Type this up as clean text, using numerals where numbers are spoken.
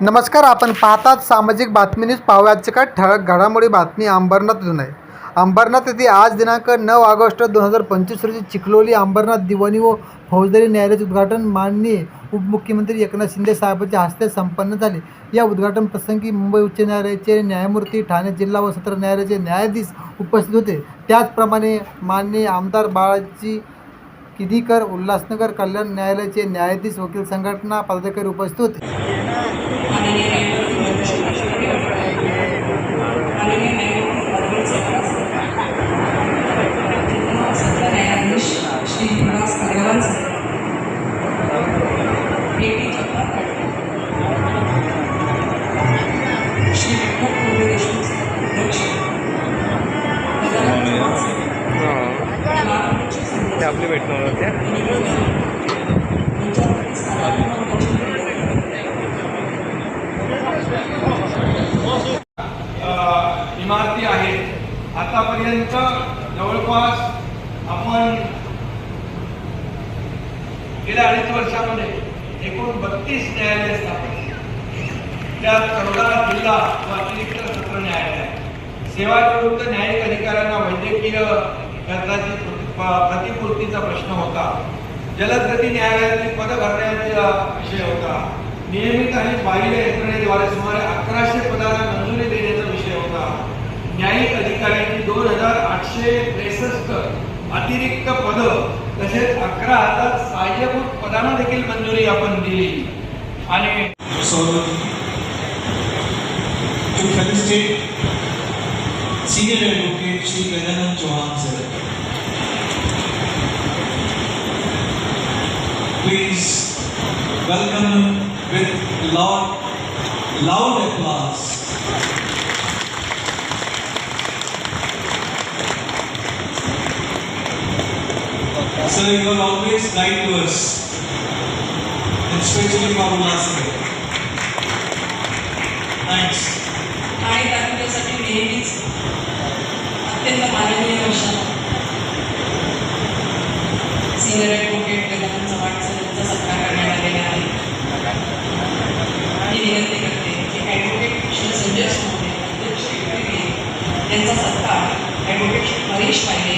नमस्कार. आपण पाहतात सामाजिक बातमी न्यूज. पाहूया आजची काय ठळक घडामोडी. बातमी अंबरनाथतून आहे. अंबरनाथ येथे आज दिनांक 9 ऑगस्ट 2025 रोजी चिखलोली अंबरनाथ दिवाणी व फौजदारी न्यायालयाचे उद्घाटन माननीय उपमुख्यमंत्री एकनाथ शिंदे साहेबांच्या हस्ते संपन्न झाले. या उद्घाटन प्रसंगी मुंबई उच्च न्यायालयाचे न्यायमूर्ती, ठाणे जिल्हा व सत्र न्यायालयाचे न्यायाधीश उपस्थित होते. त्याचप्रमाणे माननीय आमदार बाळाजी किदीकर, उल्हासनगर कल्याण न्यायालयाचे न्यायाधीश, वकील संघटना पदाधिकारी उपस्थित होते. आपली भेटणार होत्या इमारती आहेत. आतापर्यंत जवळपास आपण गेल्या 2.5 वर्षामध्ये एकूण 32 न्यायालय स्थापन केली. त्यात 14 जिल्हा व अतिरिक्त सत्र न्यायालय, सेवानिवृत्त न्यायिक अधिकाऱ्यांना वैद्यकीय खर्चाची प्रतिपूर्तीचा प्रश्न होता, जलदगती न्यायालयातील पद भरण्याचा विषय होता, नियमित आणि बाह्य यंत्रणेद्वारे सुमारे 1100 पदांना मंजुरी देण्याचा विषय होता, न्यायिक अधिकाऱ्यांची 2863 अतिरिक्त पद, तसेच 11,000 सहाय्यभूत पदांना देखील मंजुरी आपण दिली. आणि Senior Advocate Shri Gajanand Chauhan sir. Please welcome him with loud applause. Sir, you are always kind to us, especially for Ulhasnagar. Thanks. आणि त्यासाठी नेहमीच अत्यंत माननीय अशा senior advocate Gajanan Chavan sir यांचा सत्कार करण्यात आलेला आहे. मी विनंती करते की ॲडव्होकेट श्री संजय सोनवणे, अध्यक्ष यांचा सत्कार ॲडव्होकेट हरीश पाहिले